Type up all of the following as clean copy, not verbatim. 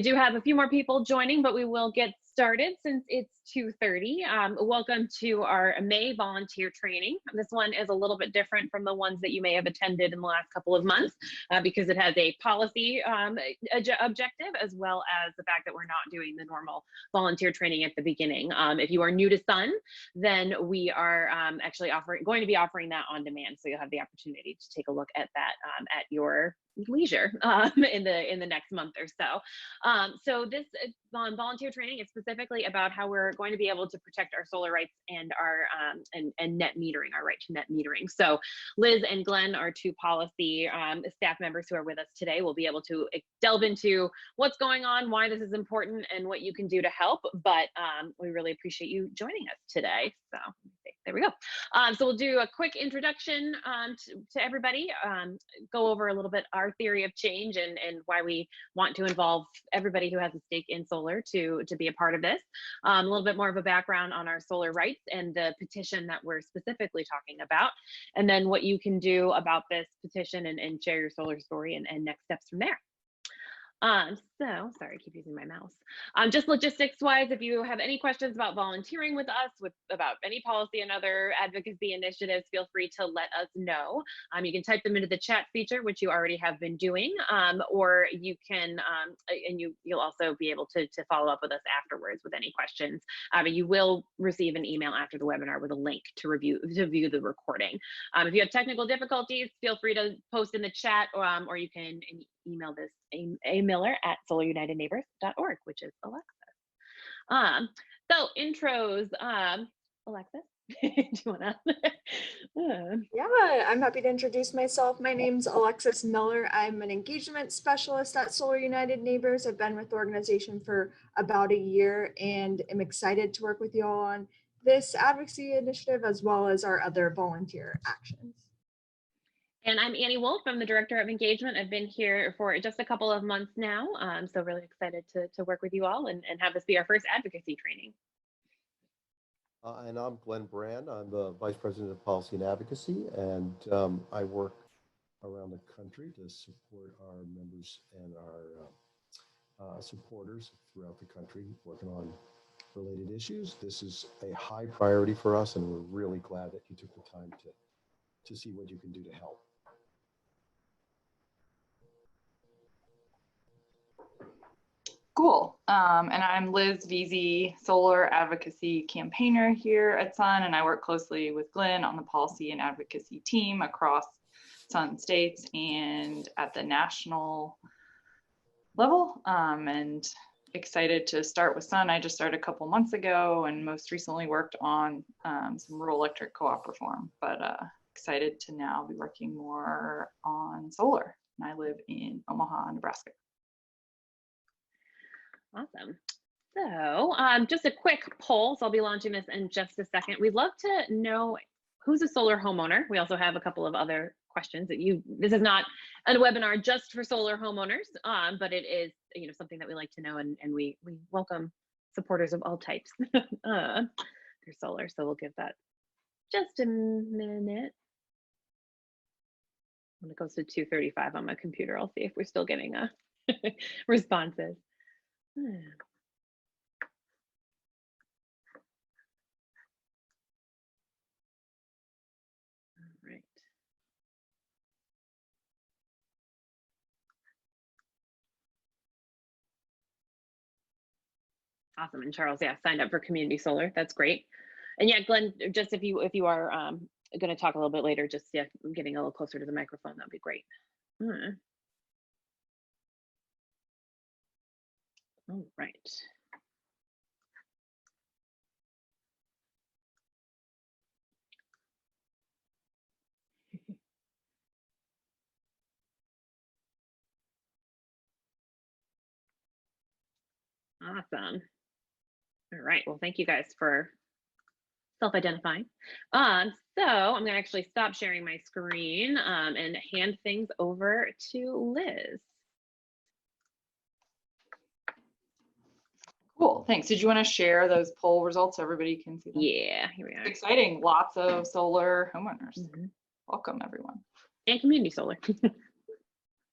do have a few more people joining, but we will get started since it's 2:30. Welcome to our May volunteer training. This one is a little bit different from the ones that you may have attended in the last couple of months because it has a policy objective, as well as the fact that we're not doing the normal volunteer training at the beginning. If you are new to Sun, then we are actually going to be offering that on demand, so you'll have the opportunity to take a look at that at your leisure in the next month or so. So this volunteer training is specifically about how we're going to be able to protect our solar rights and our and net metering, our right to net metering. So Liz and Glenn, our two policy staff members who are with us today, will be able to delve into what's going on, why this is important, and what you can do to help. But we really appreciate you joining us today. So there we go. So we'll do a quick introduction to everybody, go over a little bit our theory of change and why we want to involve everybody who has a stake in solar to be a part of this. A little bit more of a background on our solar rights and the petition that we're specifically talking about, and then what you can do about this petition and share your solar story and next steps from there. So sorry, I keep using my mouse. Just logistics wise, if you have any questions about volunteering with us, about any policy and other advocacy initiatives, feel free to let us know. You can type them into the chat feature, which you already have been doing, or you can, and you'll also be able to follow up with us afterwards with any questions. You will receive an email after the webinar with a link to view the recording. If you have technical difficulties, feel free to post in the chat, or you can email this a Miller at solarunitedneighbors.org, which is Alexis. So intros, Alexis, do you wanna? Yeah, I'm happy to introduce myself. My name's Alexis Miller. I'm an engagement specialist at Solar United Neighbors. I've been with the organization for about a year and am excited to work with you all on this advocacy initiative as well as our other volunteer actions. And I'm Annie Wolf. I'm the Director of Engagement. I've been here for just a couple of months now. So really excited to work with you all and have this be our first advocacy training. And I'm Glenn Brand. I'm the Vice President of Policy and Advocacy, and I work around the country to support our members and our supporters throughout the country working on related issues. This is a high priority for us, and we're really glad that you took the time to see what you can do to help. Cool. And I'm Liz Veazey, Solar Advocacy Campaigner here at Sun, and I work closely with Glenn on the policy and advocacy team across Sun states and at the national level. And excited to start with Sun. I just started a couple months ago and most recently worked on some rural electric co-op reform, but excited to now be working more on solar. And I live in Omaha, Nebraska. Awesome. So just a quick poll. So I'll be launching this in just a second. We'd love to know who's a solar homeowner. We also have a couple of other questions that this is not a webinar just for solar homeowners, but it is something that we like to know, and we welcome supporters of all types for solar. So we'll give that just a minute. When it goes to 2:35 on my computer, I'll see if we're still getting responses. All right. Awesome. And Charles, yeah, signed up for community solar. That's great. And yeah, Glenn, just if you are going to talk a little bit later, just getting a little closer to the microphone, that'd be great. All right. Awesome. All right. Well, thank you guys for self-identifying. So I'm going to actually stop sharing my screen and hand things over to Liz. Cool, thanks. Did you want to share those poll results so everybody can see them? Yeah, here we are. Exciting, lots of solar homeowners. Welcome, everyone. And community solar.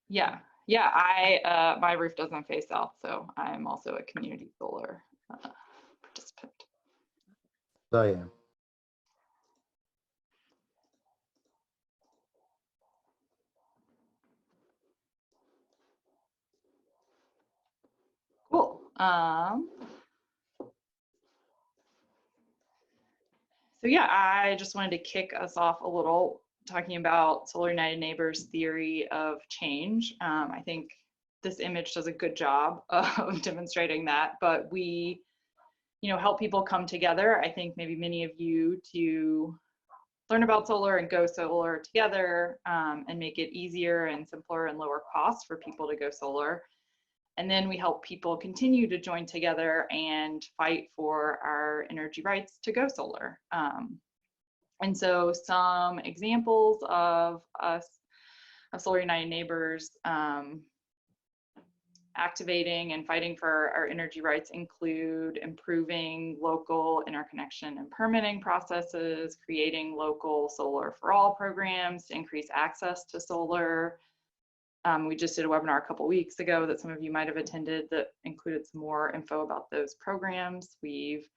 Yeah, Yeah, my roof doesn't face south, so I'm also a community solar participant. I am. Cool. So yeah, I just wanted to kick us off a little talking about Solar United Neighbors' theory of change. I think this image does a good job of demonstrating that, but we, help people come together. I think maybe many of you to learn about solar and go solar together, and make it easier and simpler and lower cost for people to go solar. And then we help people continue to join together and fight for our energy rights to go solar. And so some examples of us, of Solar United Neighbors, activating and fighting for our energy rights include improving local interconnection and permitting processes, creating local solar for all programs to increase access to solar. We just did a webinar a couple weeks ago that some of you might have attended that included some more info about those programs. We've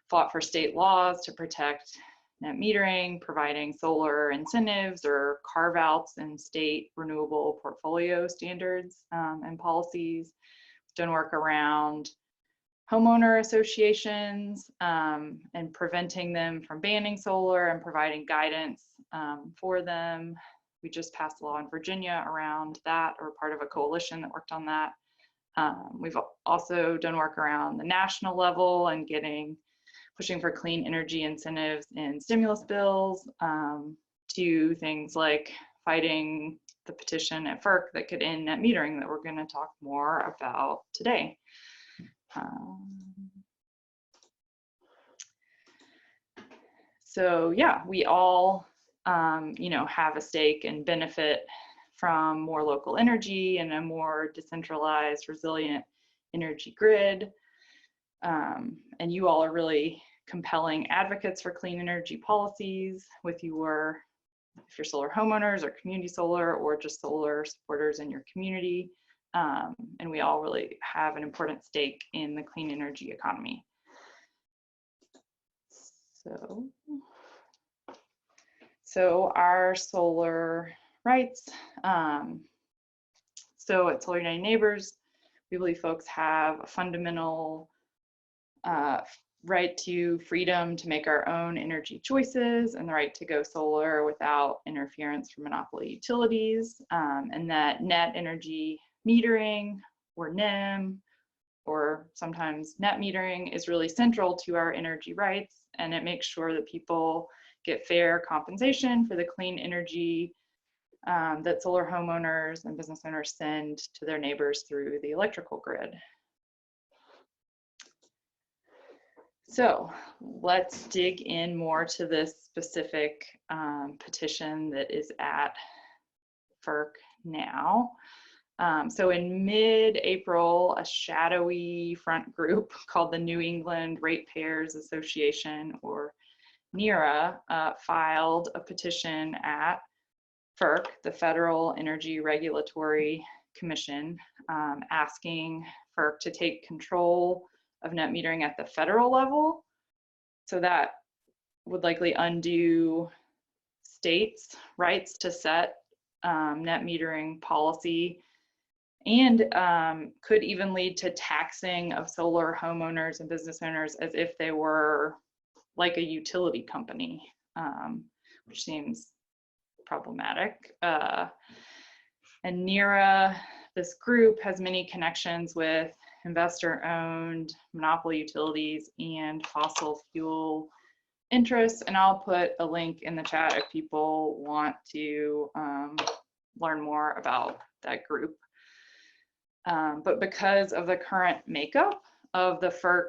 fought for state laws to protect net metering, providing solar incentives or carve-outs in state renewable portfolio standards and policies. We've done work around homeowner associations and preventing them from banning solar and providing guidance for them. We just passed a law in Virginia around that, or part of a coalition that worked on that. We've also done work around the national level and pushing for clean energy incentives in stimulus bills, to things like fighting the petition at Ferc that could end net metering that we're going to talk more about today. So yeah, we all have a stake and benefit from more local energy and a more decentralized, resilient energy grid. And you all are really compelling advocates for clean energy policies if you're solar homeowners or community solar or just solar supporters in your community. And we all really have an important stake in the clean energy economy. So our solar rights. So at Solar United Neighbors, we believe folks have a fundamental right to freedom to make our own energy choices and the right to go solar without interference from monopoly utilities, and that net energy metering, or NEM, or sometimes net metering, is really central to our energy rights, and it makes sure that people get fair compensation for the clean energy that solar homeowners and business owners send to their neighbors through the electrical grid. So let's dig in more to this specific petition that is at Ferc now. So in mid-April, a shadowy front group called the New England Ratepayers Association, or Mira, filed a petition at Ferc, the Federal Energy Regulatory Commission, asking Ferc to take control of net metering at the federal level. So that would likely undo states' rights to set net metering policy, and could even lead to taxing of solar homeowners and business owners as if they were like a utility company, which seems problematic. And Mira, this group, has many connections with investor-owned monopoly utilities and fossil fuel interests, and I'll put a link in the chat if people want to learn more about that group. But because of the current makeup of the Ferc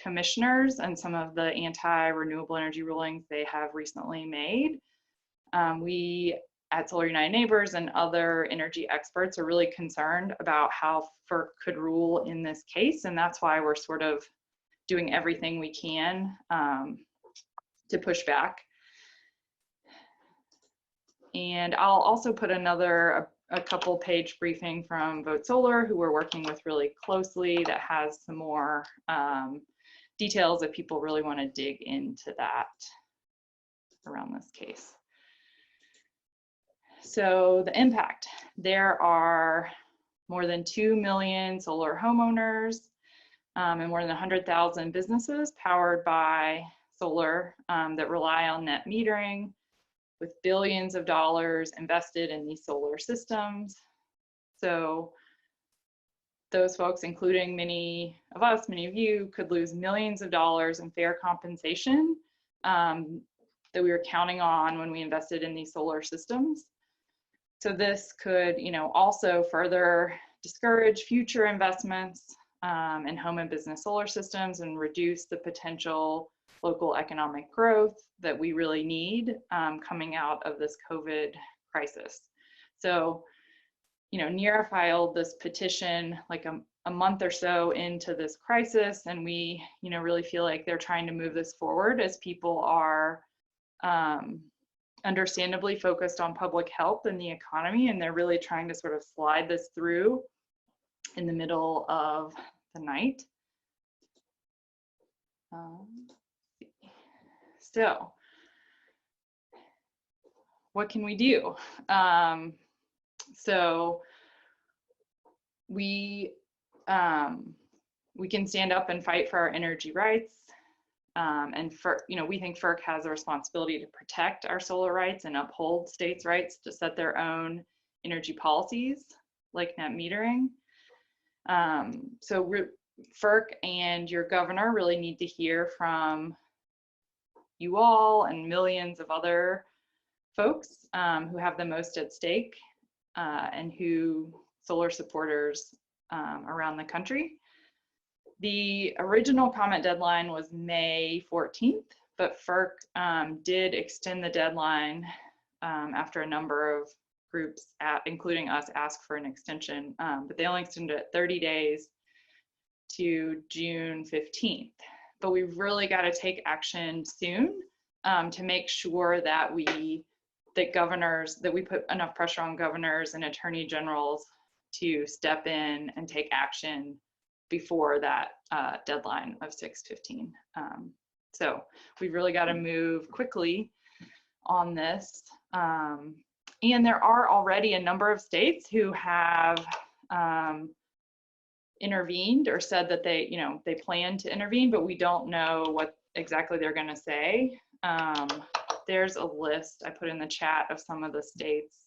commissioners and some of the anti-renewable energy rulings they have recently made, we at Solar United Neighbors and other energy experts are really concerned about how Ferc could rule in this case, and that's why we're sort of doing everything we can to push back. And I'll also put a a couple page briefing from Vote Solar, who we're working with really closely, that has some more details if people really want to dig into that around this case. So the impact, there are more than 2 million solar homeowners and more than 100,000 businesses powered by solar that rely on net metering, with billions of dollars invested in these solar systems. So those folks, including many of us, many of you, could lose millions of dollars in fair compensation that we were counting on when we invested in these solar systems. So this could, also further discourage future investments in home and business solar systems and reduce the potential local economic growth that we really need coming out of this COVID crisis. So, Mira filed this petition like a month or so into this crisis, and we, really feel like they're trying to move this forward as people are understandably focused on public health and the economy, and they're really trying to sort of slide this through in the middle of the night. So what can we do? So we can stand up and fight for our energy rights. And we think Ferc has a responsibility to protect our solar rights and uphold states' rights to set their own energy policies, like net metering. So Ferc and your governor really need to hear from you all and millions of other folks who have the most at stake and who solar supporters around the country. The original comment deadline was May 14th, but Ferc did extend the deadline after a number of groups, including us, asked for an extension, but they only extended it 30 days to June 15th. But we've really got to take action soon to make sure that we put enough pressure on governors and attorney generals to step in and take action before that deadline of 6/15. So we've really got to move quickly on this. And there are already a number of states who have intervened or said that they plan to intervene, but we don't know what exactly they're going to say. There's a list I put in the chat of some of the states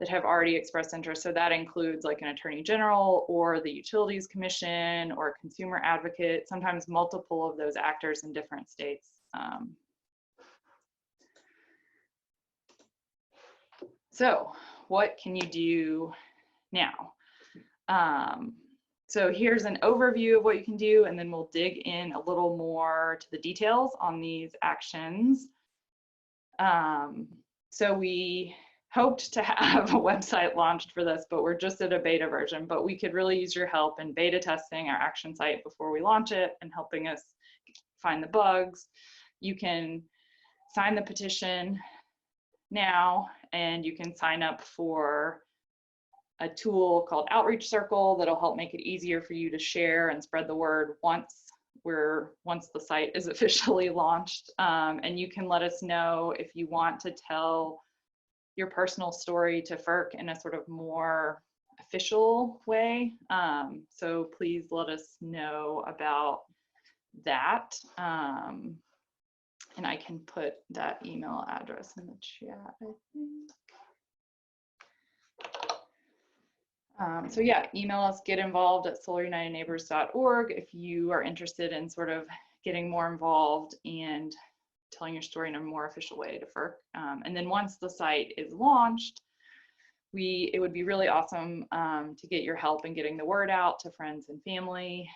that have already expressed interest. So that includes like an attorney general or the utilities commission or a consumer advocate, sometimes multiple of those actors in different states. So what can you do now? So here's an overview of what you can do, and then we'll dig in a little more to the details on these actions. So we hoped to have a website launched for this, but we're just at a beta version, but we could really use your help in beta testing our action site before we launch it and helping us find the bugs. You can sign the petition now, and you can sign up for a tool called Outreach Circle that'll help make it easier for you to share and spread the word once the site is officially launched. And you can let us know if you want to tell your personal story to Ferc in a sort of more official way. So please let us know about that. And I can put that email address in the chat, I think. So yeah, email us, get involved at solarunitedneighbors.org if you are interested in sort of getting more involved and telling your story in a more official way to Ferc. And then once the site is launched, it would be really awesome to get your help in getting the word out to friends and family.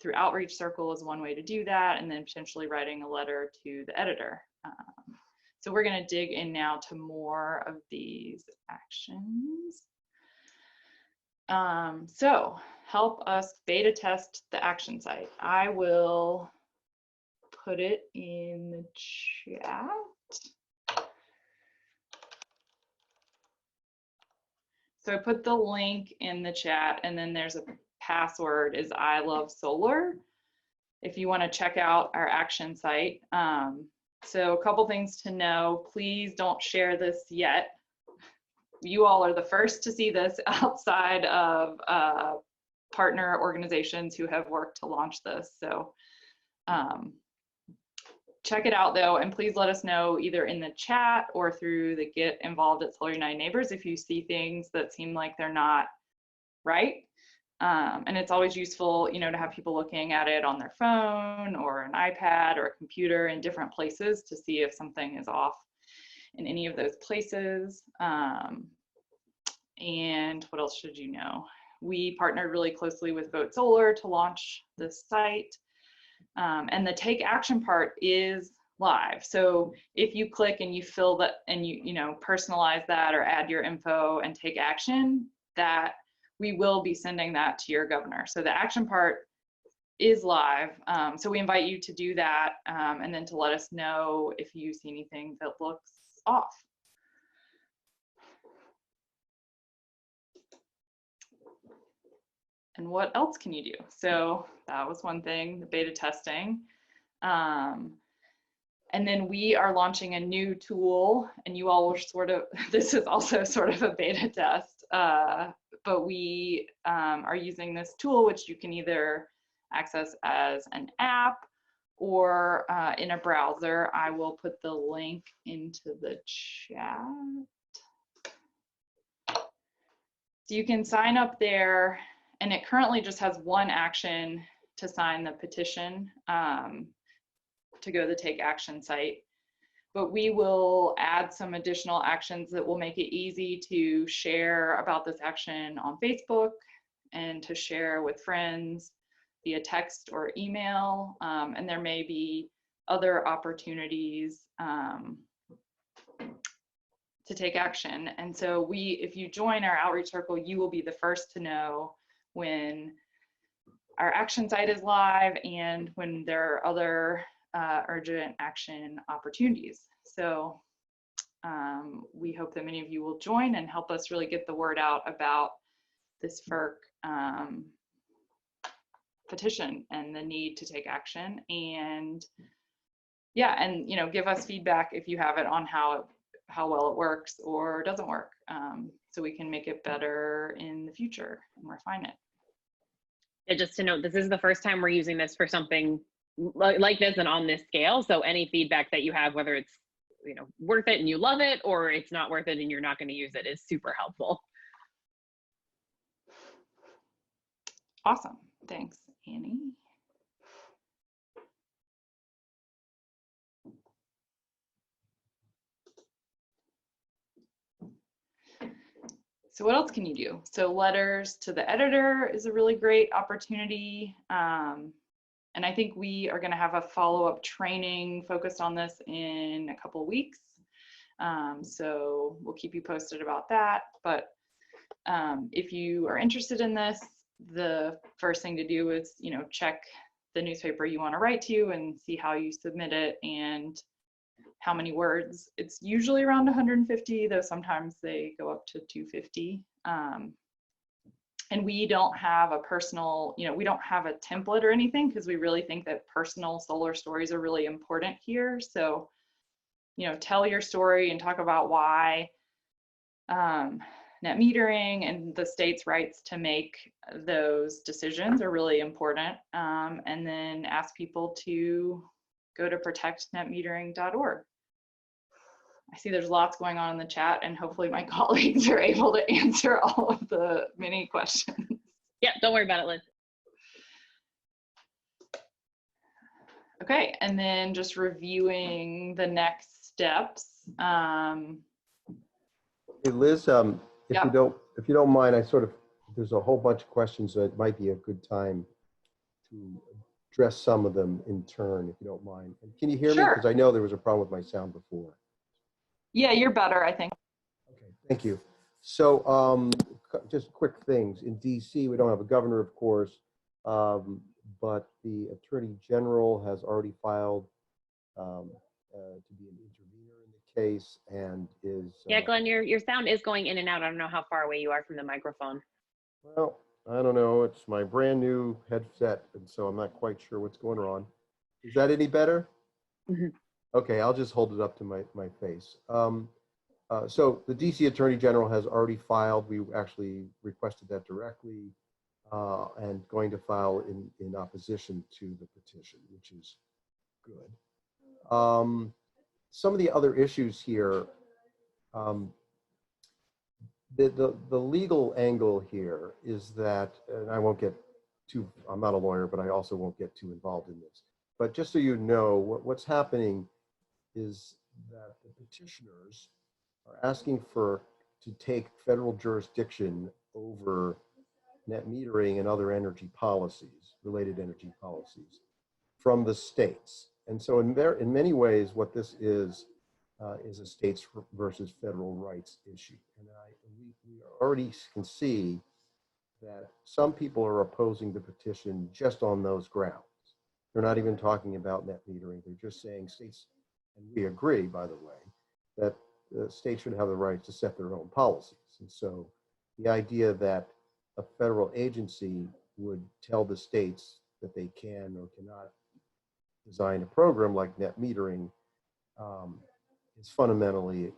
Through Outreach Circle is one way to do that, and then potentially writing a letter to the editor. So we're going to dig in now to more of these actions. So help us beta test the action site. I will put it in the chat. So I put the link in the chat, and then there's a password is I love solar if you want to check out our action site. So a couple things to know, please don't share this yet. You all are the first to see this outside of partner organizations who have worked to launch this. So check it out though, and please let us know either in the chat or through the Get Involved at Solar United Neighbors if you see things that seem like they're not right. And it's always useful, you know, to have people looking at it on their phone or an iPad or a computer in different places to see if something is off in any of those places. And what else should you know? We partnered really closely with Vote Solar to launch this site. And the take action part is live. So if you click and you fill that and you know, personalize that or add your info and take action, that we will be sending that to your governor. So the action part is live. So we invite you to do that and then to let us know if you see anything that looks off. And what else can you do? So that was one thing, the beta testing. And then we are launching a new tool, and you all were sort of, this is also sort of a beta test, but we are using this tool, which you can either access as an app or in a browser. I will put the link into the chat. So you can sign up there, and it currently just has one action to sign the petition to go to the Take Action site. But we will add some additional actions that will make it easy to share about this action on Facebook and to share with friends via text or email. And there may be other opportunities to take action. And so if you join our outreach circle, you will be the first to know when our action site is live and when there are other urgent action opportunities. So we hope that many of you will join and help us really get the word out about this Ferc petition and the need to take action. And yeah, and you know, give us feedback if you have it on how well it works or doesn't work, so we can make it better in the future and refine it. Yeah, just to note, this is the first time we're using this for something like this and on this scale. So any feedback that you have, whether it's, you know, worth it and you love it, or it's not worth it and you're not going to use it, is super helpful. Awesome. Thanks, Annie. So what else can you do? So letters to the editor is a really great opportunity. And I think we are going to have a follow-up training focused on this in a couple of weeks. So we'll keep you posted about that. But if you are interested in this, the first thing to do is, you know, check the newspaper you want to write to and see how you submit it and how many words. It's usually around 150, though sometimes they go up to 250. And we don't have a personal, you know, we don't have a template or anything because we really think that personal solar stories are really important here. So, you know, tell your story and talk about why net metering and the state's rights to make those decisions are really important. And then ask people to go to protectnetmetering.org. I see there's lots going on in the chat, and hopefully my colleagues are able to answer all of the many questions. Yeah, don't worry about it, Liz. Okay, and then just reviewing the next steps. Hey Liz, if Yeah. you don't mind, there's a whole bunch of questions that might be a good time to address some of them in turn, if you don't mind. Can you hear me? Sure. Because I know there was a problem with my sound before. Yeah, you're better, I think. Okay, thank you. So just quick things. In DC, we don't have a governor, of course, but the Attorney General has already filed to be an intervener in the case and is. Yeah, Glenn, your sound is going in and out. I don't know how far away you are from the microphone. Well, I don't know. It's my brand new headset, and so I'm not quite sure what's going on. Is that any better? Mhm. Okay, I'll just hold it up to my face. So the DC Attorney General has already filed. We actually requested that directly and going to file in opposition to the petition, which is good. Some of the other issues here, the legal angle here is that, and I won't get too, I'm not a lawyer, but I also won't get too involved in this. But just so you know, what's happening is that the petitioners are asking to take federal jurisdiction over net metering and other energy policies, related energy policies, from the states. And so in many ways, what this is a states versus federal rights issue. And we already can see that some people are opposing the petition just on those grounds. They're not even talking about net metering. They're just saying states, and we agree, by the way, that the states should have the right to set their own policies. And so the idea that a federal agency would tell the states that they can or cannot design a program like net metering is fundamentally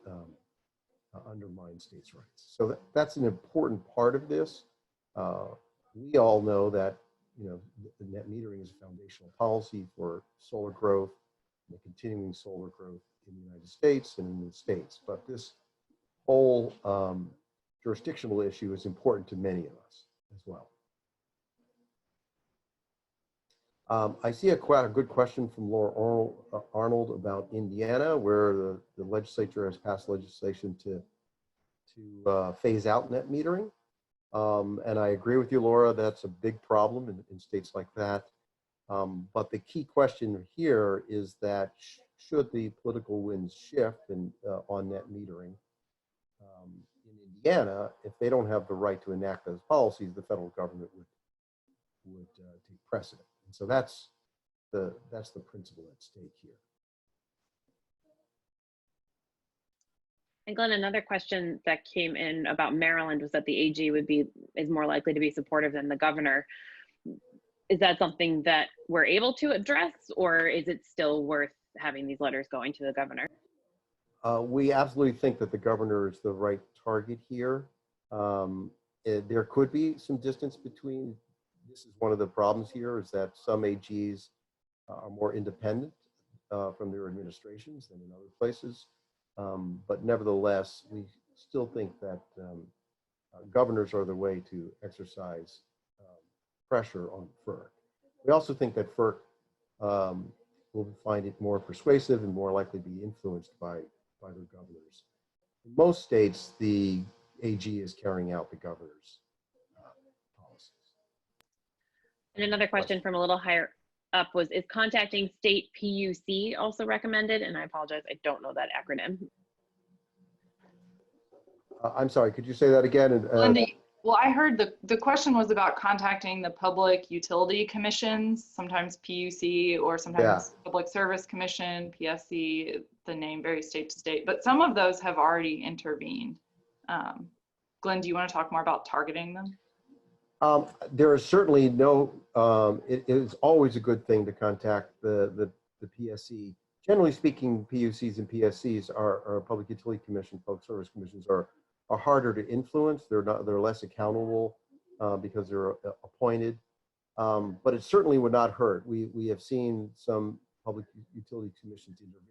undermines states' rights. So that's an important part of this. We all know that the net metering is a foundational policy for solar growth, and the continuing solar growth in the United States and in the States. But this whole jurisdictional issue is important to many of us as well. I see a good question from Laura Arnold about Indiana, where the legislature has passed legislation to phase out net metering. And I agree with you, Laura, that's a big problem in states like that. But the key question here is that should the political winds shift on net metering in Indiana, if they don't have the right to enact those policies, the federal government would take precedent. And so that's the principle at stake here. And Glenn, another question that came in about Maryland was that the AG is more likely to be supportive than the governor. Is that something that we're able to address, or is it still worth having these letters going to the governor? We absolutely think that the governor is the right target here. There could be some distance between. This is one of the problems here, is that some AGs are more independent from their administrations than in other places. But nevertheless, we still think that governors are the way to exercise pressure on FERC. We also think that FERC will find it more persuasive and more likely to be influenced by their governors. In most states, the AG is carrying out the governor's policies. And another question from a little higher up was, is contacting state PUC also recommended? And I apologize, I don't know that acronym. I'm sorry, could you say that again? Linda, well, I heard the question was about contacting the public utility commissions, sometimes PUC or sometimes Public Service Commission, PSC, the name varies state to state, but some of those have already intervened. Glenn, do you want to talk more about targeting them? There is certainly no, it is always a good thing to contact the PSC. Generally speaking, PUCs and PSCs are Public Utility Commission, Public Service Commissions are harder to influence. They're less accountable because they're appointed. But it certainly would not hurt. We have seen some Public Utility Commissions intervene.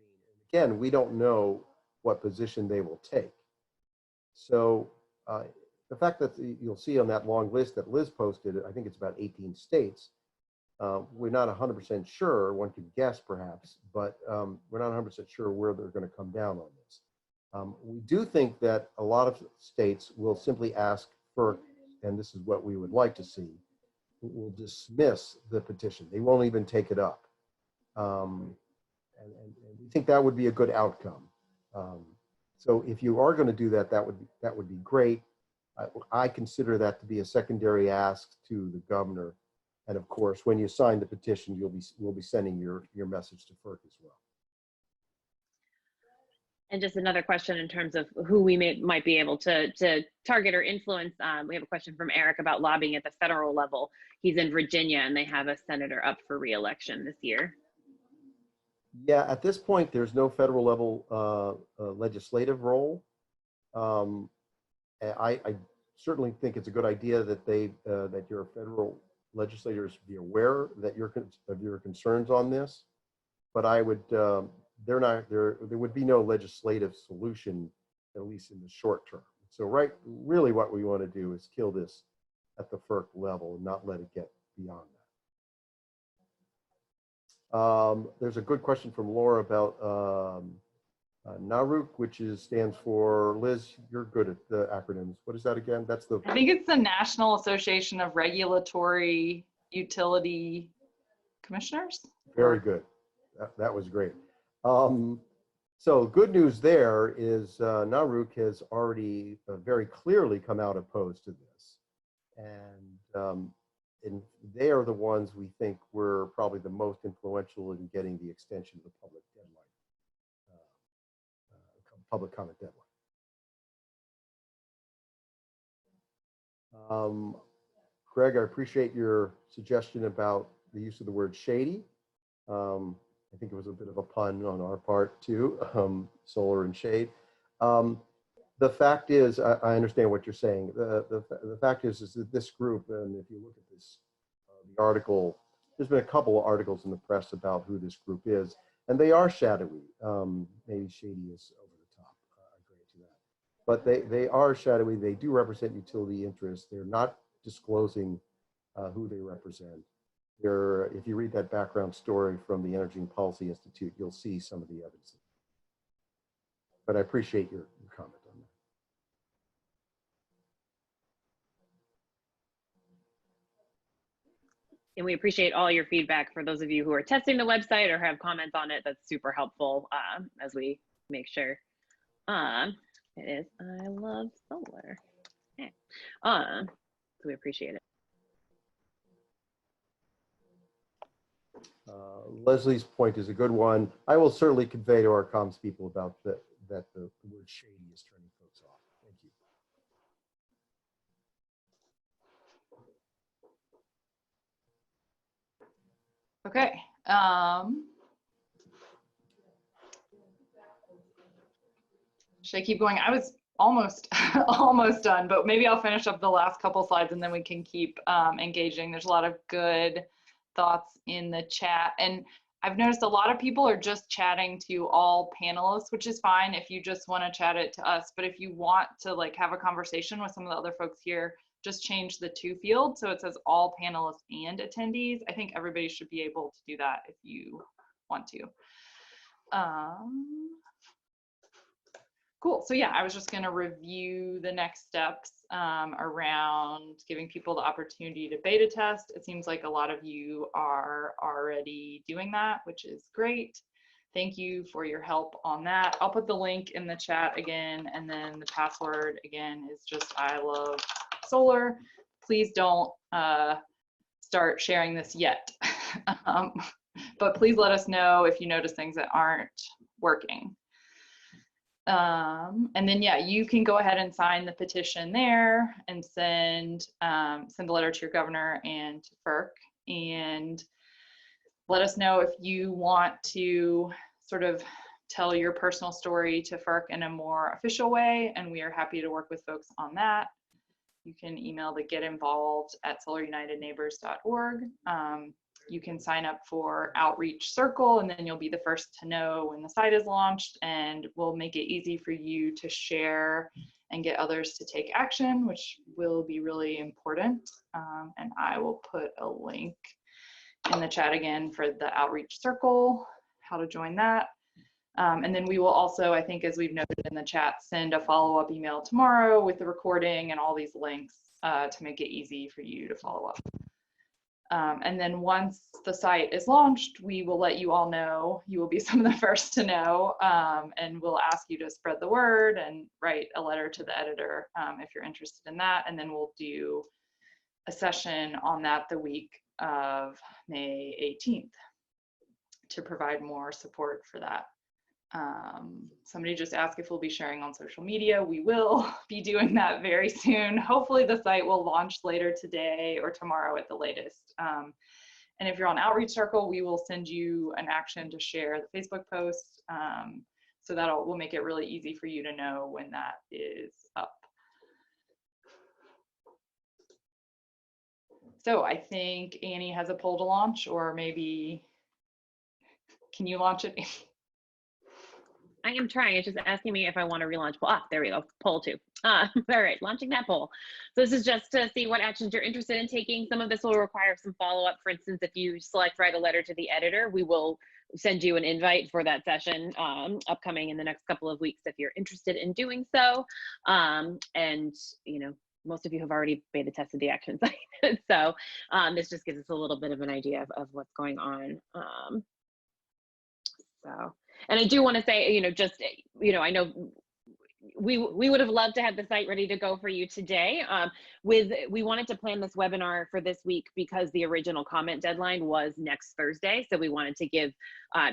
And again, we don't know what position they will take. So the fact that you'll see on that long list that Liz posted, I think it's about 18 states. We're not 100% sure, one could guess perhaps, but we're not 100% sure where they're going to come down on this. We do think that a lot of states will simply ask FERC, and this is what we would like to see, will dismiss the petition. They won't even take it up. And we think that would be a good outcome. So if you are going to do that, that would be great. I consider that to be a secondary ask to the governor. And of course, when you sign the petition, we'll be sending your message to FERC as well. And just another question in terms of who we might be able to target or influence. We have a question from Eric about lobbying at the federal level. He's in Virginia and they have a senator up for re-election this year. Yeah, at this point, there's no federal level legislative role. I certainly think it's a good idea that that your federal legislators be aware that of your concerns on this. But I would there would be no legislative solution, at least in the short term. So really what we want to do is kill this at the FERC level and not let it get beyond that. There's a good question from Laura about NARUC, which stands for, Liz, you're good at the acronyms. What is that again? That's the— I think it's the National Association of Regulatory Utility Commissioners. Very good. That was great. So good news there is NARUC has already very clearly come out opposed to this. And they are the ones we think were probably the most influential in getting the extension of the public deadline, public comment deadline. Greg, I appreciate your suggestion about the use of the word shady. I think it was a bit of a pun on our part too, solar and shade. The fact is, I understand what you're saying. The fact is that this group, and if you look at this, the article, there's been a couple of articles in the press about who this group is, and they are shadowy. Maybe shady is over the top, I agree to that. But they are shadowy. They do represent utility interests. They're not disclosing who they represent. If you read that background story from the Energy and Policy Institute, you'll see some of the evidence. But I appreciate your comment on that. And we appreciate all your feedback. For those of you who are testing the website or have comments on it, that's super helpful as we make sure. It is, I love solar. Okay. So we appreciate it. Leslie's point is a good one. I will certainly convey to our comms people about that the word shady is turning folks off. Thank you. Okay. Should I keep going? I was almost almost done, but maybe I'll finish up the last couple slides and then we can keep engaging. There's a lot of good thoughts in the chat, and I've noticed a lot of people are just chatting to all panelists, which is fine if you just want to chat it to us. But if you want to like have a conversation with some of the other folks here, just change the to field so it says all panelists and attendees. I think everybody should be able to do that if you want to. Cool. So yeah, I was just going to review the next steps around giving people the opportunity to beta test. It seems like a lot of you are already doing that, which is great. Thank you for your help on that. I'll put the link in the chat again, and then the password again is just I love solar. Please don't start sharing this yet, but please let us know if you notice things that aren't working. And then, yeah, you can go ahead and sign the petition there and send a letter to your governor and to FERC, and let us know if you want to sort of tell your personal story to FERC in a more official way, and we are happy to work with folks on that. You can email the getinvolved@solarunitedneighbors.org. You can sign up for Outreach Circle, and then you'll be the first to know when the site is launched, and we'll make it easy for you to share and get others to take action, which will be really important. And I will put a link in the chat again for the Outreach Circle, how to join that. And then we will also, I think, as we've noted in the chat, send a follow-up email tomorrow with the recording and all these links to make it easy for you to follow up. And then once the site is launched, we will let you all know. You will be some of the first to know, and we'll ask you to spread the word and write a letter to the editor if you're interested in that. And then we'll do a session on that the week of May 18th to provide more support for that. Somebody just asked if we'll be sharing on social media. We will be doing that very soon. Hopefully the site will launch later today or tomorrow at the latest. And if you're on Outreach Circle, we will send you an action to share the Facebook post. So will make it really easy for you to know when that is up. So I think Annie has a poll to launch, or maybe, can you launch it? I am trying. It's just asking me if I want to relaunch poll. There we go. Poll 2. All right, launching that poll. So this is just to see what actions you're interested in taking. Some of this will require some follow-up. For instance, if you select write a letter to the editor, we will send you an invite for that session upcoming in the next couple of weeks if you're interested in doing so. And you know, most of you have already beta tested the action site. So this just gives us a little bit of an idea of what's going on. And I do want to say, you know, just, you know, I know we would have loved to have the site ready to go for you today. We wanted to plan this webinar for this week because the original comment deadline was next Thursday. So we wanted to give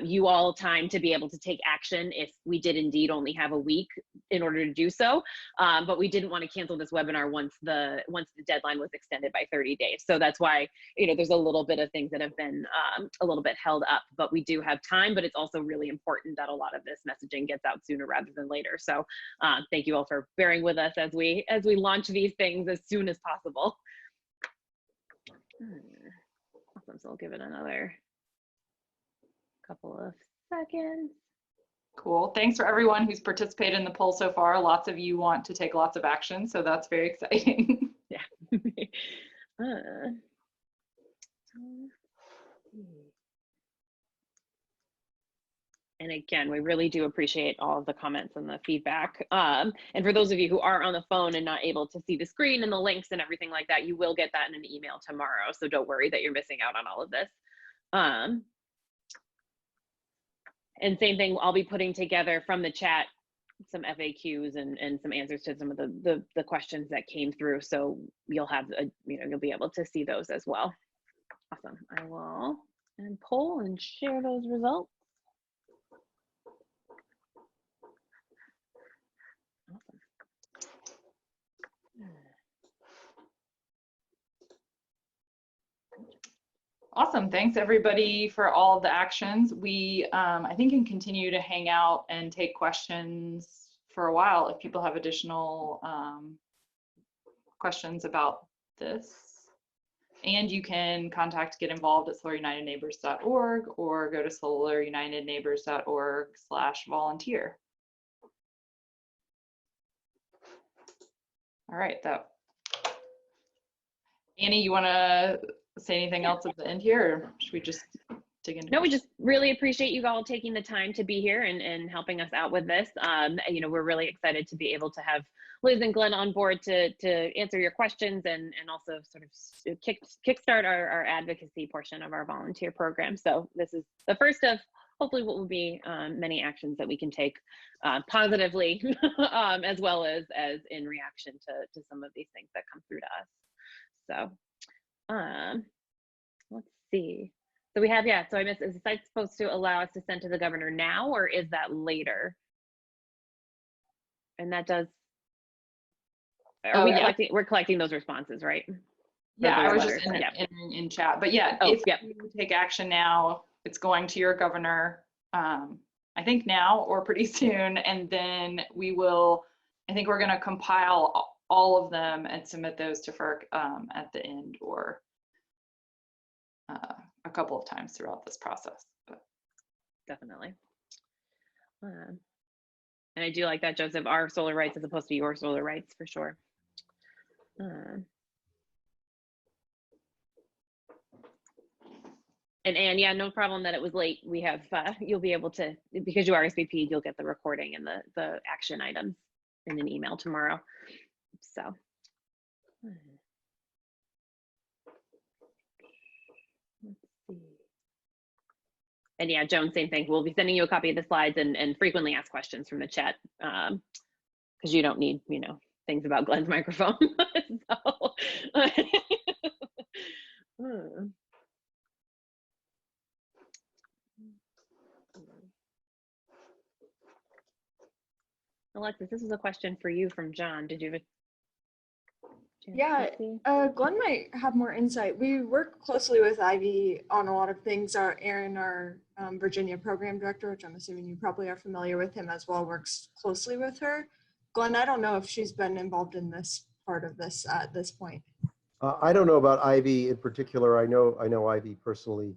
you all time to be able to take action if we did indeed only have a week in order to do so. But we didn't want to cancel this webinar once the deadline was extended by 30 days. So that's why, you know, there's a little bit of things that have been a little bit held up, but we do have time, but it's also really important that a lot of this messaging gets out sooner rather than later. So thank you all for bearing with us as we launch these things as soon as possible. Awesome. So I'll give it another couple of seconds. Cool. Thanks for everyone who's participated in the poll so far. Lots of you want to take lots of action, so that's very exciting. Yeah. And again, we really do appreciate all of the comments and the feedback. And for those of you who are on the phone and not able to see the screen and the links and everything like that, you will get that in an email tomorrow. So don't worry that you're missing out on all of this. And same thing, I'll be putting together from the chat some FAQs and some answers to some of the questions that came through. So you'll have, you'll be able to see those as well. Awesome. I will poll and share those results. Awesome. Thanks everybody for all of the actions. We, I think, can continue to hang out and take questions for a while if people have additional questions about this. And you can get involved at solarunitedneighbors.org or go to solarunitedneighbors.org/volunteer. All right, Annie, you want to say anything else at the end here, or should we just dig into? No, we just really appreciate you all taking the time to be here and helping us out with this. We're really excited to be able to have Liz and Glenn on board to answer your questions and also sort of kickstart our advocacy portion of our volunteer program. So this is the first of hopefully what will be many actions that we can take positively as well as in reaction to some of these things that come through to us. So let's see. So we have, so I missed, is the site supposed to allow us to send to the governor now, or is that later? And that does, we're collecting those responses, right? Yeah, I was just in chat, but yeah, if you take action now, it's going to your governor, I think now or pretty soon, and then we will, I think we're going to compile all of them and submit those to Ferc at the end or a couple of times throughout this process. But. Definitely. And I do like that, Joseph, our solar rights as opposed to your solar rights for sure. And Anne, yeah, no problem that it was late. We have, you'll be able to, because you RSVP'd, you'll get the recording and the action items in an email tomorrow. So. Let's see. And yeah, Joan, same thing. We'll be sending you a copy of the slides and frequently asked questions from the chat because you don't need, things about Glenn's microphone. So. Alexis, this is a question for you from John. Did you have a chance Yeah, to see? Glenn might have more insight. We work closely with Ivy on a lot of things. Aaron, our Virginia program director, which I'm assuming you probably are familiar with him as well, works closely with her. Glenn, I don't know if she's been involved in this part of this at this point. I don't know about Ivy in particular. I know Ivy personally.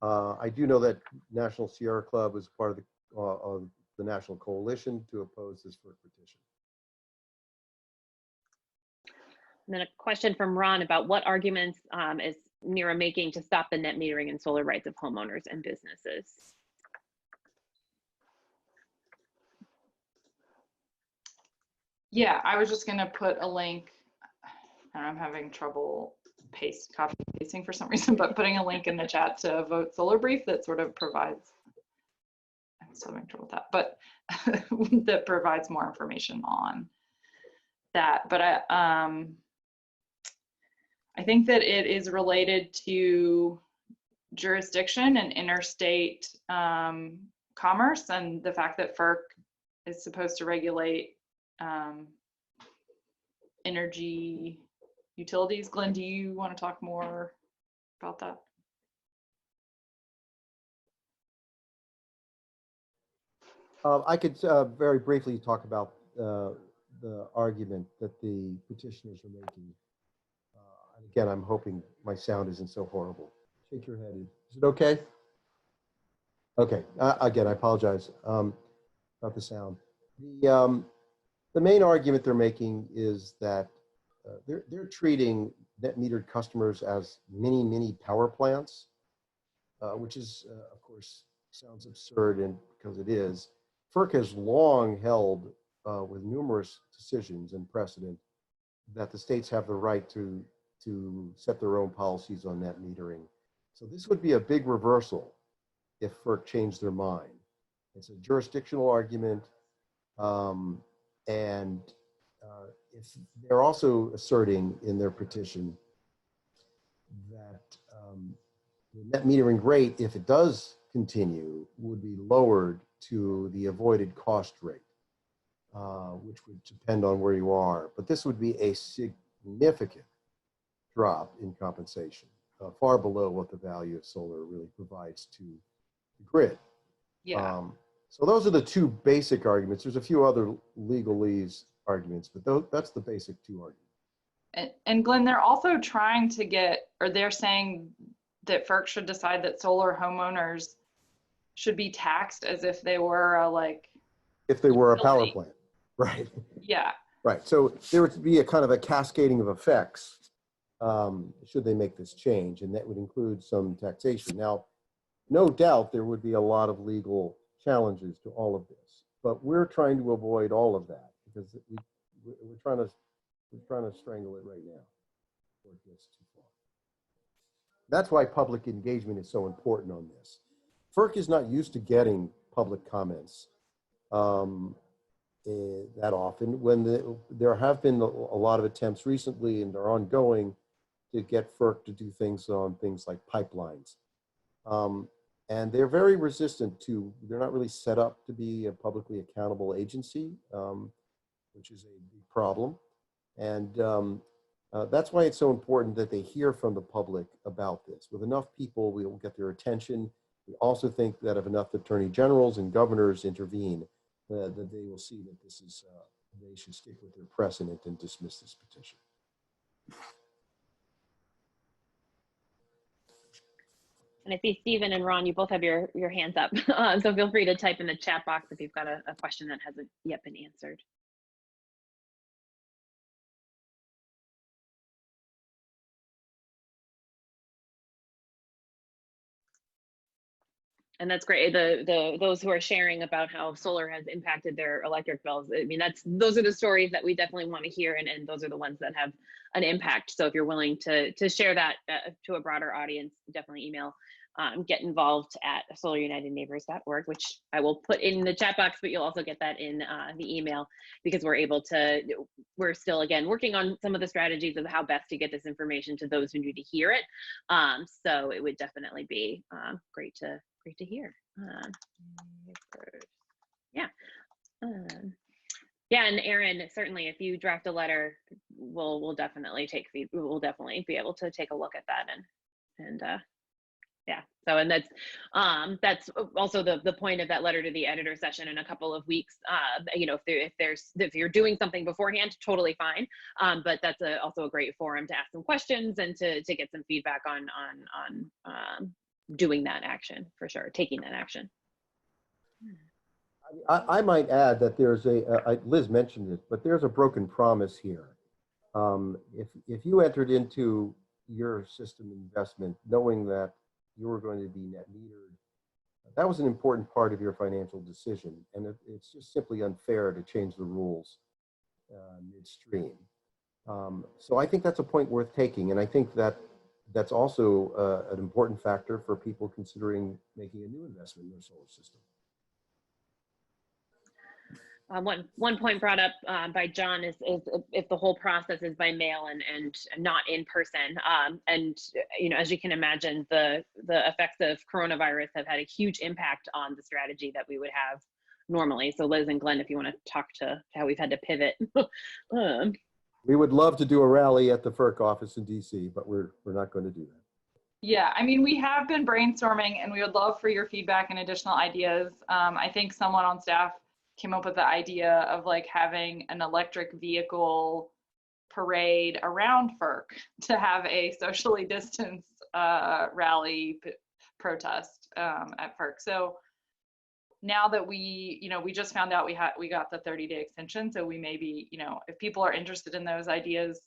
I do know that National Sierra Club was part of the National Coalition to oppose this Ferc petition. And then a question from Ron about what arguments is Mira making to stop the net metering and solar rights of homeowners and businesses? Yeah, I was just gonna put a link, and I'm having trouble copy pasting for some reason, but putting a link in the chat to a Vote Solar brief that sort of provides, I'm still having trouble with that, but that provides more information on that. But I think that it is related to jurisdiction and interstate commerce, and the fact that Ferc is supposed to regulate energy utilities. Glenn, do you want to talk more about that? I could very briefly talk about the argument that the petitioners are making. And again, I'm hoping my sound isn't so horrible. Shake your head. Is it okay? Okay. Again, I apologize about the sound. The main argument they're making is that they're treating net metered customers as mini power plants, which is, of course, sounds absurd, and because it is. Ferc has long held with numerous decisions and precedent that the states have the right to set their own policies on net metering. So this would be a big reversal if Ferc changed their mind. It's a jurisdictional argument, and if they're also asserting in their petition that the net metering rate, if it does continue, would be lowered to the avoided cost rate, which would depend on where you are. But this would be a significant drop in compensation, far below what the value of solar really provides to the grid. Yeah. So those are the two basic arguments. There's a few other legalese arguments, but that's the basic two arguments. And Glenn, they're also trying to get, or they're saying that Ferc should decide that solar homeowners should be taxed as if they were if they were a power plant, right? Yeah. Right. So there would be a kind of a cascading of effects should they make this change, and that would include some taxation. Now, no doubt there would be a lot of legal challenges to all of this, but we're trying to avoid all of that because we're trying to strangle it right now before it gets too far. That's why public engagement is so important on this. Ferc is not used to getting public comments that often. When there have been a lot of attempts recently and are ongoing to get Ferc to do things on things like pipelines. And they're very resistant to, they're not really set up to be a publicly accountable agency, which is a big problem. And that's why it's so important that they hear from the public about this. With enough people, we will get their attention. We also think that if enough attorney generals and governors intervene, that they will see that this is, they should stick with their precedent and dismiss this petition. And I see Stephen and Ron, you both have your hands up. So feel free to type in the chat box if you've got a question that hasn't yet been answered. And that's great. Those who are sharing about how solar has impacted their electric bills. I mean, those are the stories that we definitely want to hear, and those are the ones that have an impact. So if you're willing to share that to a broader audience, definitely email get involved at solarunitedneighbors.org, which I will put in the chat box, but you'll also get that in the email, because we're still, again, working on some of the strategies of how best to get this information to those who need to hear it. So it would definitely be great to hear. Yeah. Yeah, and Aaron, certainly, if you draft a letter, we'll definitely we'll definitely be able to take a look at that and yeah. So, and that's also the point of that letter to the editor session in a couple of weeks. You know, if you're doing something beforehand, totally fine. But that's also a great forum to ask some questions and to get some feedback on doing that action, for sure, taking that action. I might add that there's Liz mentioned it, but there's a broken promise here. If you entered into your system investment knowing that you were going to be net metered, that was an important part of your financial decision, and it's just simply unfair to change the rules midstream. So I think that's a point worth taking, and I think that that's also an important factor for people considering making a new investment in their solar system. One point brought up by John is if the whole process is by mail and not in person. And you know, as you can imagine, the effects of coronavirus have had a huge impact on the strategy that we would have normally. So Liz and Glenn, if you want to talk to how we've had to pivot. We would love to do a rally at the Ferc office in DC, but we're not going to do that. Yeah, I mean, we have been brainstorming and we would love for your feedback and additional ideas. I think someone on staff came up with the idea of like having an electric vehicle parade around Ferc to have a socially distanced rally protest at Ferc. So now that we just found out we got the 30-day extension, so we may be, if people are interested in those ideas,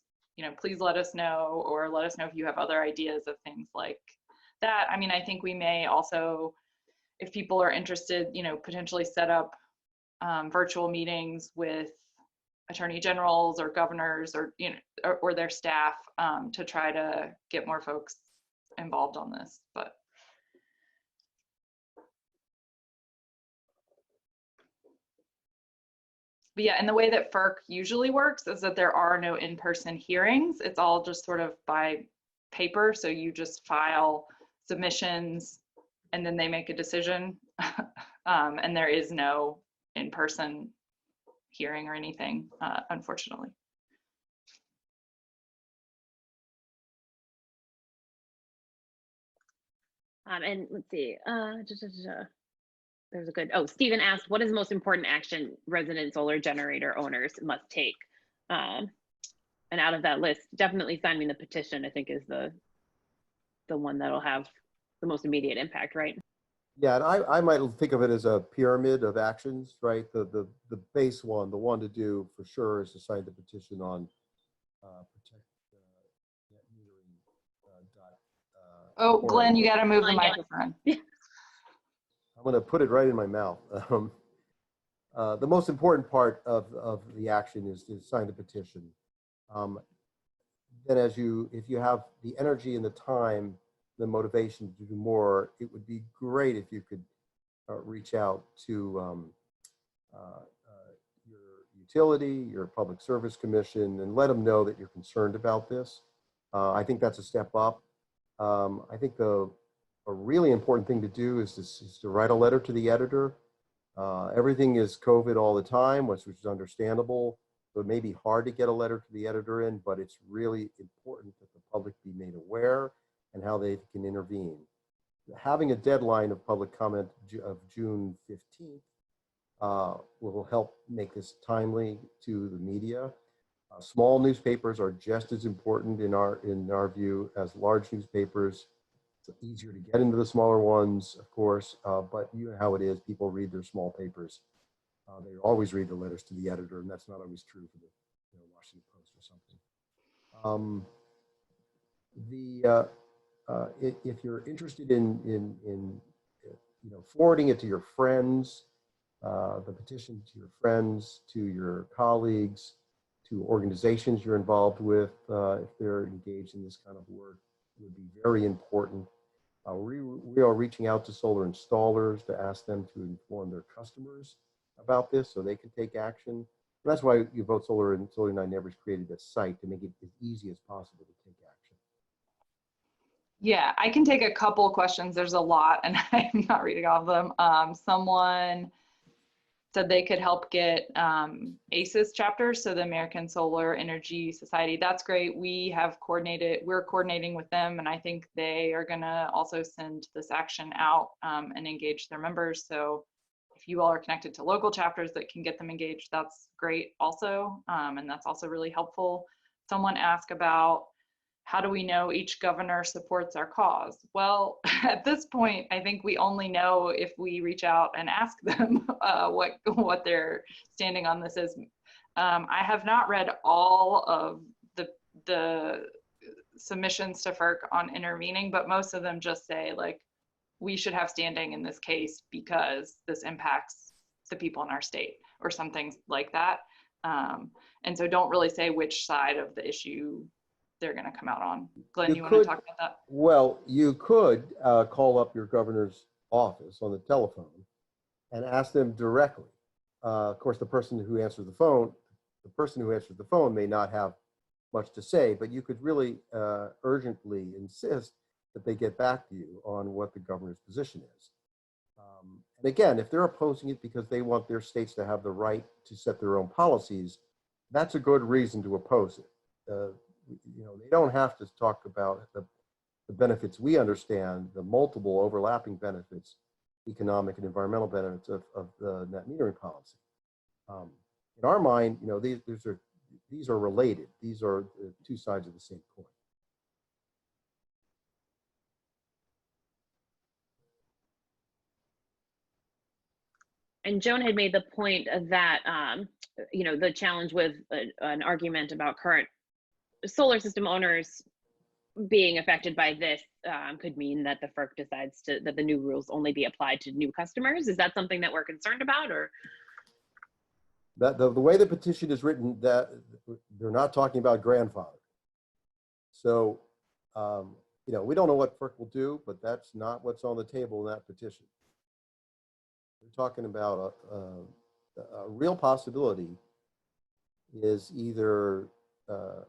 please let us know, or let us know if you have other ideas of things like that. I mean, I think we may also, if people are interested, potentially set up virtual meetings with attorney generals or governors or or their staff to try to get more folks involved on this. But yeah, and the way that Ferc usually works is that there are no in-person hearings. It's all just sort of by paper. So you just file submissions and then they make a decision. And there is no in-person hearing or anything, unfortunately. And let's see, there's a good, Stephen asked, what is the most important action resident solar generator owners must take? And out of that list, definitely signing the petition, I think, is the one that'll have the most immediate impact, right? Yeah, and I might think of it as a pyramid of actions, right? The base one, the one to do for sure, is to sign the petition on protect net metering. Glenn, you got to move the microphone. I'm going to put it right in my mouth. The most important part of the action is to sign the petition. Then if you have the energy and the time, the motivation to do more, it would be great if you could reach out to your utility, your public service commission, and let them know that you're concerned about this. I think that's a step up. I think a really important thing to do is to write a letter to the editor. Everything is COVID all the time, which is understandable. So it may be hard to get a letter to the editor in, but it's really important that the public be made aware and how they can intervene. Having a deadline of public comment of June 15th will help make this timely to the media. Small newspapers are just as important in our view as large newspapers. It's easier to get into the smaller ones, of course, but you know how it is. People read their small papers. They always read the letters to the editor, and that's not always true for the Washington Post or something. If you're interested in forwarding it to your friends, the petition to your friends, to your colleagues, to organizations you're involved with, if they're engaged in this kind of work, would be very important. We are reaching out to solar installers to ask them to inform their customers about this so they can take action. And that's why You Vote Solar and Solar United Neighbors created this site, to make it as easy as possible to take action. Yeah, I can take a couple questions. There's a lot and I'm not reading all of them. Someone said they could help get ACES chapters, so the American Solar Energy Society. That's great. We're coordinating with them, and I think they are gonna also send this action out and engage their members. So if you all are connected to local chapters that can get them engaged, that's great also, and that's also really helpful. Someone asked about, how do we know each governor supports our cause? Well, at this point, I think we only know if we reach out and ask them what their standing on this is. I have not read all of the submissions to FERC on intervening, but most of them just say, like, we should have standing in this case because this impacts the people in our state or something like that. And so don't really say which side of the issue they're going to come out on. Glenn, you want to talk about that? Well, you could call up your governor's office on the telephone and ask them directly. Of course, the person who answers the phone may not have much to say, but you could really urgently insist that they get back to you on what the governor's position is. And again, if they're opposing it because they want their states to have the right to set their own policies, that's a good reason to oppose it. You know, they don't have to talk about the benefits we understand, the multiple overlapping benefits, economic and environmental benefits of the net metering policy. In our mind, you know, these are related. These are two sides of the same coin. And Joan had made the point that, you know, the challenge with an argument about current solar system owners being affected by this could mean that the FERC decides that the new rules only be applied to new customers. Is that something that we're concerned about, or? That the way the petition is written, that they're not talking about grandfather. So, you know, we don't know what FERC will do, but that's not what's on the table in that petition. We're talking about a real possibility is either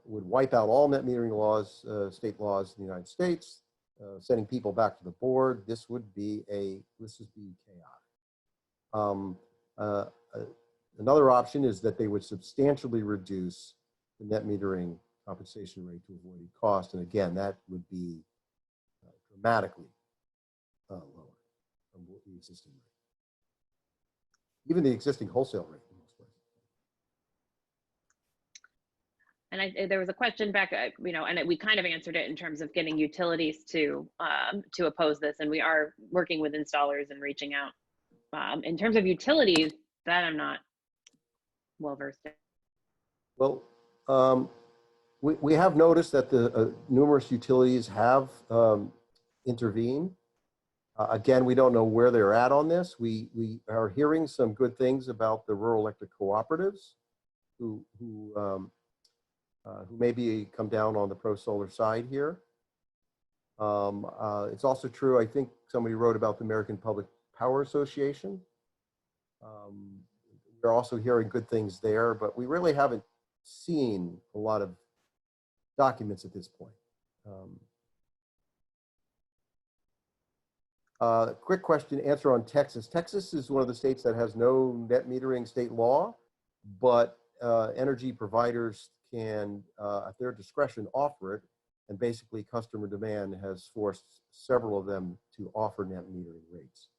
would wipe out all net metering laws, state laws in the United States, sending people back to the board. This would be chaotic. Another option is that they would substantially reduce the net metering compensation rate to avoid cost, and again, that would be dramatically lower from the existing rate, even the existing wholesale rate. And there was a question back, you know, and we kind of answered it in terms of getting utilities to oppose this, and we are working with installers and reaching out. In terms of utilities, that I'm not well versed in. Well, we have noticed that the numerous utilities have intervened. Again, we don't know where they're at on this. We are hearing some good things about the rural electric cooperatives who maybe come down on the pro-solar side here. It's also true, I think somebody wrote about the American Public Power Association. We're also hearing good things there, but we really haven't seen a lot of documents at this point. Quick answer on Texas. Texas is one of the states that has no net metering state law, but energy providers can, at their discretion, offer it. And basically, customer demand has forced several of them to offer net metering rates.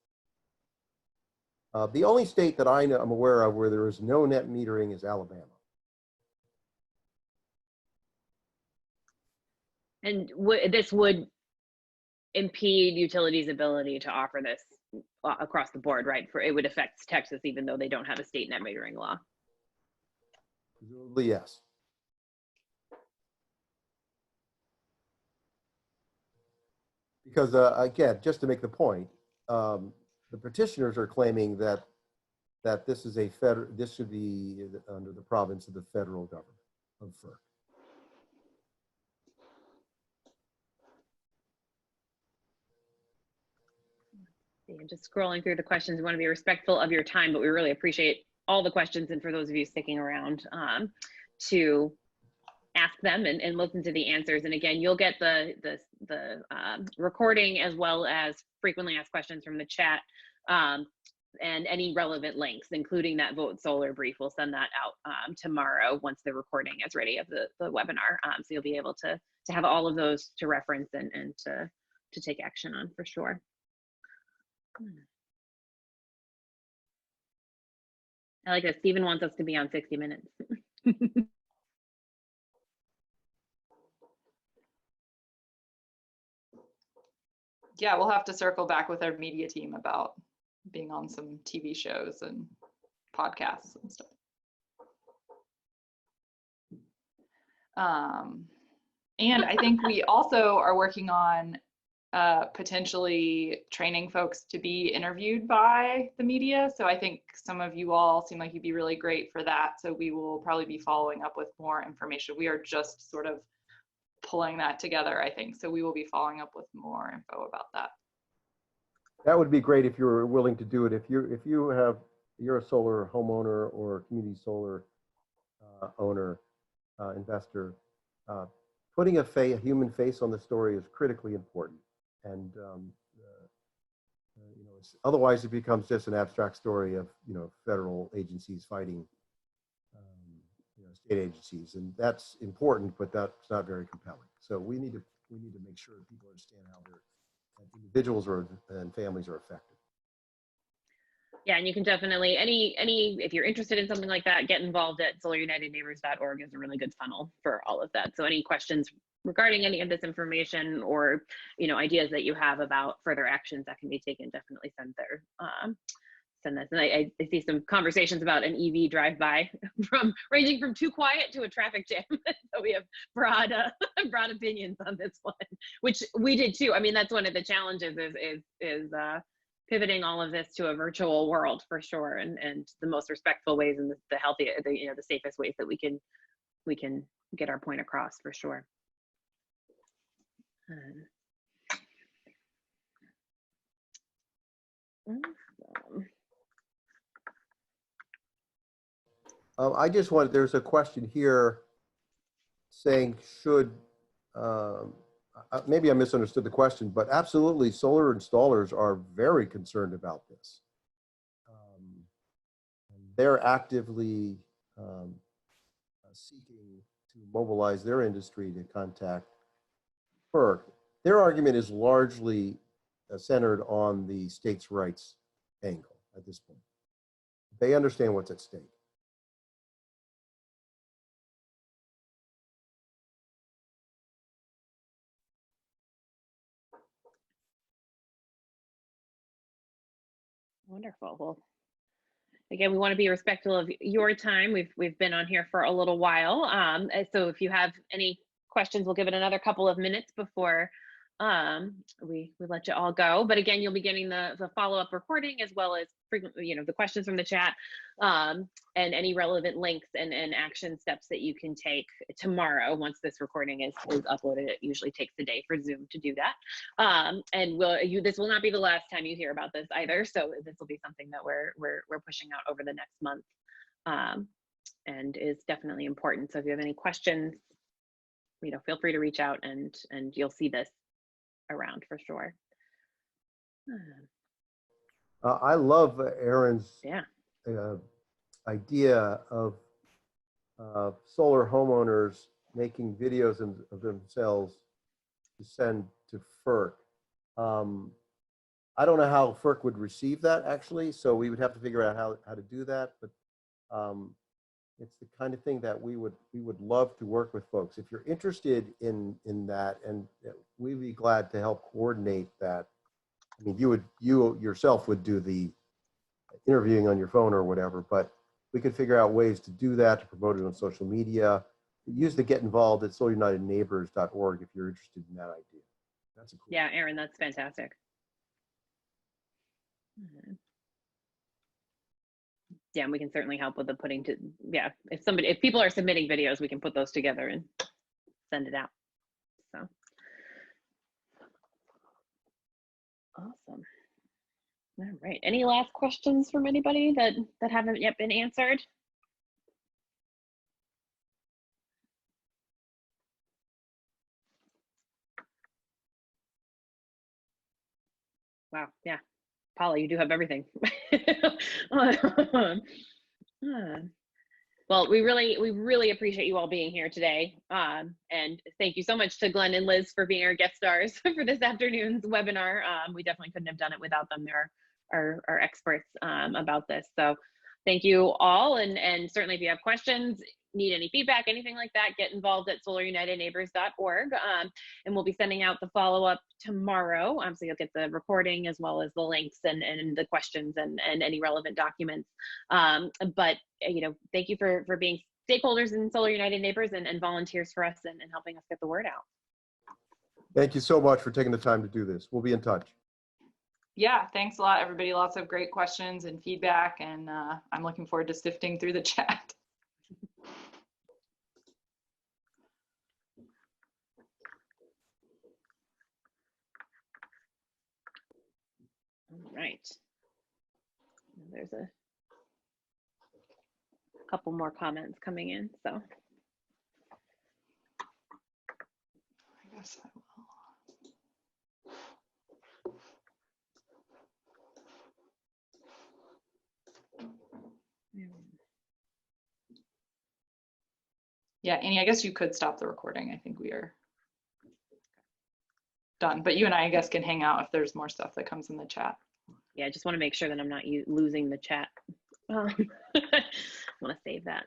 The only state that I'm aware of where there is no net metering is Alabama. And this would impede utilities' ability to offer this across the board, right? It would affect Texas, even though they don't have a state net metering law. Presumably, yes. Because again, just to make the point, the petitioners are claiming that this is this should be under the province of the federal government of FERC. And just scrolling through the questions, we want to be respectful of your time, but we really appreciate all the questions, and for those of you sticking around to ask them and listen to the answers. And again, you'll get the recording as well as frequently asked questions from the chat and any relevant links, including that Vote Solar brief. We'll send that out tomorrow once the recording is ready of the webinar. So you'll be able to have all of those to reference and to take action on for sure. I like that Stephen wants us to be on 60 Minutes. Yeah, we'll have to circle back with our media team about being on some TV shows and podcasts and stuff. And I think we also are working on potentially training folks to be interviewed by the media. So I think some of you all seem like you'd be really great for that. So we will probably be following up with more information. We are just sort of pulling that together, I think. So we will be following up with more info about that. That would be great if you were willing to do it. If you're a solar homeowner or community solar owner, investor, putting a human face on the story is critically important. And otherwise it becomes just an abstract story of federal agencies fighting state agencies, and that's important, but that's not very compelling. So we need to make sure that people understand how their individuals and families are affected. Yeah, and you can definitely, if you're interested in something like that, get involved at solarunitedneighbors.org is a really good funnel for all of that. So any questions regarding any of this information or, ideas that you have about further actions that can be taken, definitely send this. And I see some conversations about an EV drive-by ranging from too quiet to a traffic jam. So we have broad opinions on this one, which we did too. I mean, that's one of the challenges is pivoting all of this to a virtual world for sure, and the most respectful ways and the healthy, the safest ways that we can get our point across for sure. I just wanted, there's a question here saying maybe I misunderstood the question, but absolutely solar installers are very concerned about this. They're actively seeking to mobilize their industry to contact Ferc. Their argument is largely centered on the states' rights angle at this point. They understand what's at stake. Wonderful. Well, again, we want to be respectful of your time. We've been on here for a little while. So if you have any questions, we'll give it another couple of minutes before we let you all go. But again, you'll be getting the follow-up recording as well as frequently, the questions from the chat, and any relevant links and action steps that you can take tomorrow once this recording is uploaded. It usually takes a day for Zoom to do that. And this will not be the last time you hear about this either. So this will be something that we're pushing out over the next month, and is definitely important. So if you have any questions, feel free to reach out, and you'll see this around for sure. I love Erin's idea of solar homeowners making videos of themselves to send to Ferc. I don't know how Ferc would receive that actually, so we would have to figure out how to do that. But it's the kind of thing that we would love to work with folks. If you're interested in that, and we'd be glad to help coordinate that. I mean, you yourself would do the interviewing on your phone or whatever, but we could figure out ways to do that, to promote it on social media. Use the get involved at solarunitedneighbors.org if you're interested in that idea. That's a cool. Yeah, Erin, that's fantastic. Yeah, and we can certainly help with the putting to, if people are submitting videos, we can put those together and send it out. So awesome. All right, any last questions from anybody that haven't yet been answered? Wow, yeah, Paula, you do have everything. Well, we really appreciate you all being here today. And thank you so much to Glenn and Liz for being our guest stars for this afternoon's webinar. We definitely couldn't have done it without them. They're our experts about this. So thank you all. And certainly if you have questions, need any feedback, anything like that, get involved at solarunitedneighbors.org. And we'll be sending out the follow-up tomorrow. So you'll get the recording as well as the links and the questions and any relevant documents. But thank you for being stakeholders in Solar United Neighbors and volunteers for us and helping us get the word out. Thank you so much for taking the time to do this. We'll be in touch. Yeah, thanks a lot, everybody. Lots of great questions and feedback, and I'm looking forward to sifting through the chat. All right. There's a couple more comments coming in, so. I guess I will. Yeah, Annie, I guess you could stop the recording. I think we are done, but you and I guess, can hang out if there's more stuff that comes in the chat. Yeah, I just want to make sure that I'm not losing the chat. I want to save that.